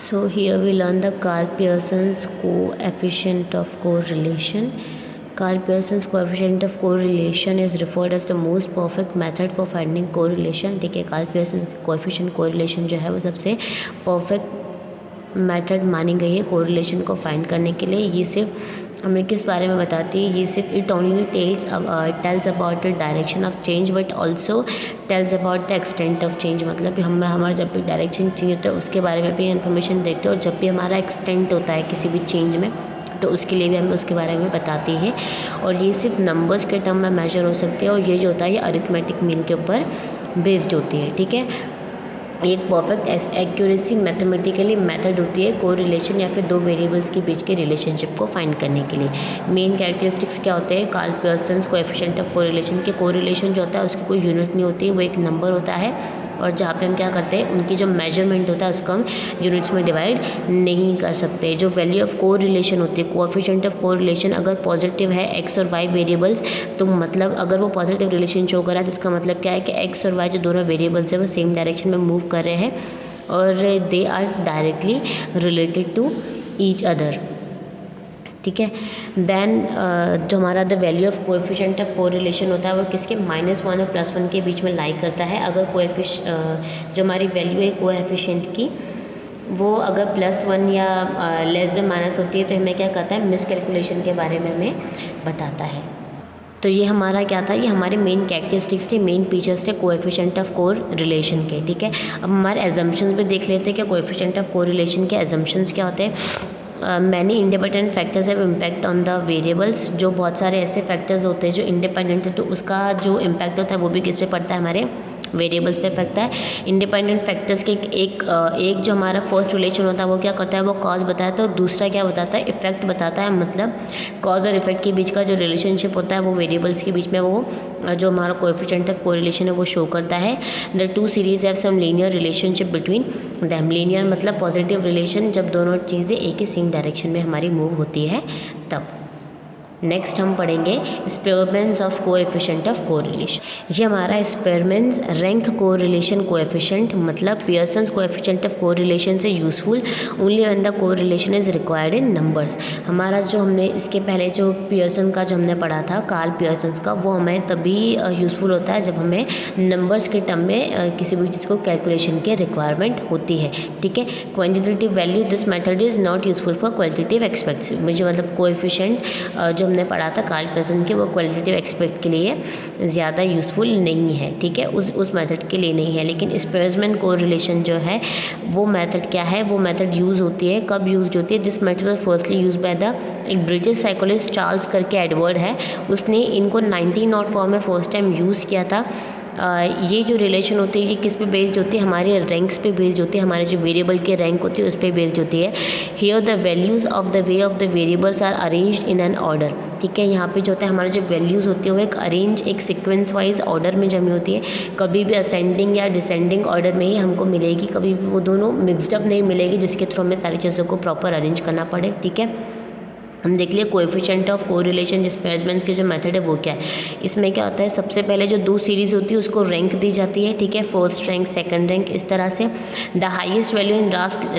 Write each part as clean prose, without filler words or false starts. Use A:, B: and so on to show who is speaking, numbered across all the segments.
A: So here we learn the Karl-Pearson's coefficient of correlation. Karl-Pearson's coefficient of correlation is referred as the most perfect method for finding correlation. देखिए Karl-Pearson coefficient correlation जो है वो सबसे perfect method मानी गई है correlation को find करने के लिए। ये सिर्फ हमें किस बारे में बताती है, ये सिर्फ it only tells about the direction of change but also tells about the extent of change. मतलब हमारा जब भी डायरेक्शन चेंज होता है उसके बारे में भी इन्फॉर्मेशन देते हैं, और जब भी हमारा एक्सटेंट होता है किसी भी चेंज में तो उसके लिए भी हमें उसके बारे में बताती है। और ये सिर्फ नंबर्स के टर्म में मेजर हो सकती है, और ये जो होता है ये अरिथमेटिक मीन के ऊपर बेस्ड होती है। ठीक है, एक परफेक्ट एक्यूरेसी मैथमेटिकली मेथड होती है कोरिलेशन या फिर दो वेरिएबल्स के बीच के रिलेशनशिप को फाइंड करने के लिए। मेन कैरेक्टरिस्टिक्स क्या होते हैं कार्ल-पियर्सन्स कोएफिशिएंट ऑफ कोरिलेशन के? कोरिलेशन जो होता है उसकी कोई यूनिट नहीं होती, वो एक नंबर होता है, और जहाँ पे हम क्या करते हैं उनकी जो मेजरमेंट होता है उसको हम यूनिट्स में डिवाइड नहीं कर सकते। जो वैल्यू ऑफ कोरिलेशन होती है कोएफिशिएंट ऑफ कोरिलेशन अगर पॉजिटिव है एक्स और वाई वेरिएबल्स, तो मतलब अगर वो पॉजिटिव रिलेशन शो कर रहा है तो इसका मतलब क्या है कि एक्स और वाई जो दोनों वेरिएबल्स है वो सेम डायरेक्शन में मूव कर रहे हैं और they are directly related to each other. ठीक है, देन जो हमारा the value of coefficient of correlation होता है वो किसके -1 और +1 के बीच में लाई करता है। अगर जो हमारी वैल्यू है कोएफिशिएंट की वो अगर +1 या लेस देन माइनस होती है तो हमें क्या कहता है मिसकैलकुलेशन के बारे में हमें बताता है। तो ये हमारा क्या था, ये हमारे मेन कैरेक्टरिस्टिक्स थे, मेन फीचर्स थे कोएफिशिएंट ऑफ कोरिलेशन के। ठीक है, अब हमारे एजम्पशंस भी देख लेते हैं कि कोएफिशिएंट ऑफ कोरिलेशन के एजम्पशंस क्या होते हैं। Many independent factors have impact on the variables. जो बहुत सारे ऐसे फैक्टर्स होते हैं जो इंडिपेंडेंट है तो उसका जो इम्पैक्ट होता है वो भी किस पे पड़ता है, हमारे वेरिएबल्स पे पड़ता है। इंडिपेंडेंट फैक्टर्स के एक जो हमारा फर्स्ट रिलेशन होता है वो क्या करता है, वो कॉज बताता है, और दूसरा क्या बताता है, इफेक्ट बताता है। मतलब कॉज और इफेक्ट के बीच का जो रिलेशनशिप होता है वो वेरिएबल्स के बीच में वो जो हमारा कोएफिशिएंट ऑफ कोरिलेशन है वो शो करता है। The two series have some linear relationship between them. Linear मतलब पॉजिटिव रिलेशन, जब दोनों चीज़ें एक ही सेम डायरेक्शन में हमारी मूव होती है तब। नेक्स्ट हम पढ़ेंगे स्पेयरमैन्स ऑफ कोएफिशिएंट ऑफ कोरिलेशन। ये हमारा स्पेयरमैन्स रैंक कोरिलेशन कोएफिशिएंट, मतलब पियर्सन्स कोएफिशिएंट ऑफ कोरिलेशन से useful only when the correlation is required in numbers. हमारा जो हमने इसके पहले जो पियर्सन का जो हमने पढ़ा था कार्ल-पियर्सन्स का, वो हमें तभी यूज़फुल होता है जब हमें नंबर्स के टर्म में किसी भी चीज़ को कैलकुलेशन की रिक्वायरमेंट होती है। ठीक है, quantitative value this method is not useful for qualitative aspects. मुझे मतलब कोएफिशिएंट जो हमने पढ़ा था कार्ल-पियर्सन के, वो क्वालिटेटिव एस्पेक्ट के लिए ज़्यादा यूज़फुल नहीं है। ठीक है, उस मेथड के लिए नहीं है। लेकिन स्पेयरमैन कोरिलेशन जो है वो मेथड क्या है, वो मेथड यूज़ होती है, कब यूज़ होती है, this method was firstly use by the एक ब्रिटिश साइकोलॉजिस्ट चार्ल्स करके एडवर्ड है, उसने इनको 1904 में फर्स्ट टाइम यूज़ किया था। ये जो रिलेशन होती है ये किस पे बेस्ड होती है, हमारे रैंक्स पे बेस्ड होती है, हमारे जो वेरिएबल के रैंक होती है उस पर बेस्ड होती है। Here the values of the way of the variables are arranged in an order. ठीक है, यहाँ पे जो होता है हमारे जो वैल्यूज़ होती है वो एक सीक्वेंस वाइज ऑर्डर में जमी होती है। कभी भी असेंडिंग या डिसेंडिंग ऑर्डर में ही हमको मिलेगी, कभी भी वो दोनों मिक्सड अप नहीं मिलेगी जिसके थ्रू हमें सारी चीज़ों को प्रॉपर अरेंज करना पड़े। ठीक है, हम देख लिए कोएफिशिएंट ऑफ कोरिलेशन स्पेयरमैन्स की जो मेथड है वो क्या है। इसमें क्या होता है, सबसे पहले जो दो सीरीज़ होती है उसको रैंक दी जाती है। ठीक है, फर्स्ट रैंक सेकंड रैंक इस तरह से। The highest value in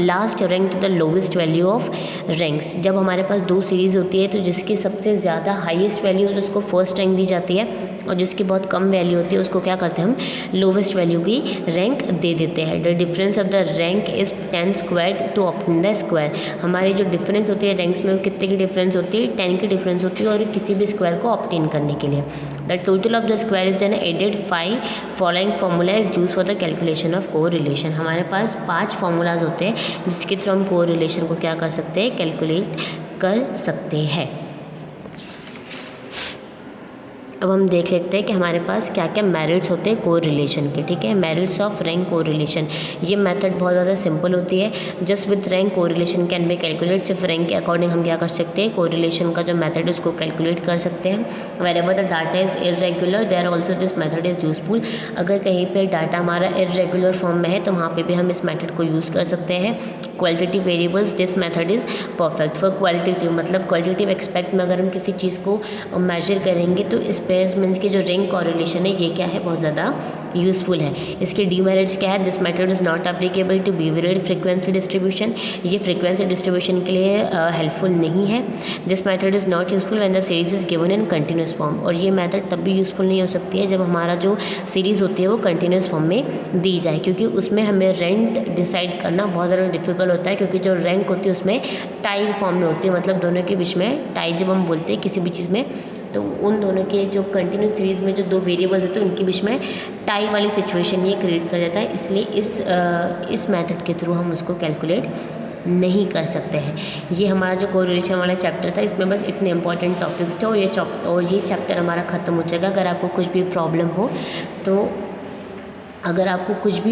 A: last rank to the lowest value of ranks. जब हमारे पास दो सीरीज़ होती है तो जिसकी सबसे ज़्यादा हाईएस्ट वैल्यू है उसको फर्स्ट रैंक दी जाती है, और जिसकी बहुत कम वैल्यू होती है उसको क्या करते हैं हम लोवेस्ट वैल्यू की रैंक दे देते हैं। The difference of the rank is 10 square to obtain the square. हमारी जो डिफरेंस होती है रैंक्स में वो कितने की डिफरेंस होती है, 10 की डिफरेंस होती है, और किसी भी स्क्वायर को ऑब्टेन करने के लिए। The total of the square is then added 5 following formula is use for the calculation of correlation. हमारे पास 5 फार्मूलाज होते हैं जिसके थ्रू हम कोरिलेशन को क्या कर सकते हैं, कैलकुलेट कर सकते हैं। अब हम देख लेते हैं कि हमारे पास क्या क्या मेरिट्स होते हैं कोरिलेशन के। ठीक है, मेरिट्स ऑफ रैंक कोरिलेशन। ये मेथड बहुत ज़्यादा सिंपल होती है। Just with rank correlation can be calculate. सिर्फ रैंक के अकॉर्डिंग हम क्या कर सकते हैं, कोरिलेशन का जो मेथड है उसको कैलकुलेट कर सकते हैं। Wherever the data is irregular there also this method is useful. अगर कहीं पर डाटा हमारा इरेगुलर फॉर्म में है तो वहाँ पर भी हम इस मेथड को यूज़ कर सकते हैं। Qualitative variables this method is perfect for qualitative, मतलब क्वालिटेटिव एक्सपेक्ट में अगर हम किसी चीज़ को मेजर करेंगे तो इस स्पेसमेंट्स की जो रिंग कॉरिलेशन है ये क्या है, बहुत ज़्यादा यूज़फुल है। इसके डीमेरिट्स क्या है, this method is not applicable to behavioural frequency distribution, ये फ्रीक्वेंसी डिस्ट्रीब्यूशन के लिए हेल्पफुल नहीं है। This method is not useful when the series is given in continuous form, और ये मेथड तब भी यूज़फुल नहीं हो सकती है जब हमारा जो सीरीज़ होती है वो कंटिन्यूस फॉर्म में दी जाए, क्योंकि उसमें हमें रैंक डिसाइड करना बहुत ज़्यादा डिफिकल्ट होता है, क्योंकि जो रैंक होती है उसमें टाई फॉर्म में होती है, मतलब दोनों के बीच में टाई जब हम बोलते हैं किसी भी चीज़ में, तो उन दोनों के जो कंटिन्यूस सीरीज़ में जो दो वेरिएबल्स होते हैं उनके बीच में टाई वाली सिचुएशन ये क्रिएट कर देता है, इसलिए इस मेथड के थ्रू हम उसको कैलकुलेट नहीं कर सकते हैं। ये हमारा जो कोरिलेशन वाला चैप्टर था, इसमें बस इतने इंपॉर्टेंट टॉपिक्स थे और ये चैप्टर हमारा ख़त्म हो जाएगा। अगर आपको कुछ भी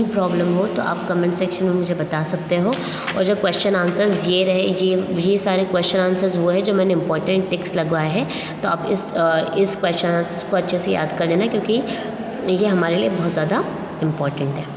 A: प्रॉब्लम हो तो आप कमेंट सेक्शन में मुझे बता सकते हो। और जो क्वेश्चन आंसर्स ये रहे, ये सारे क्वेश्चन आंसर्स वो है जो मैंने इंपॉर्टेंट टिक्स लगवाए हैं, तो आप इस क्वेश्चन आंसर्स को अच्छे से याद कर लेना, क्योंकि ये हमारे लिए बहुत ज़्यादा इम्पॉर्टेंट है।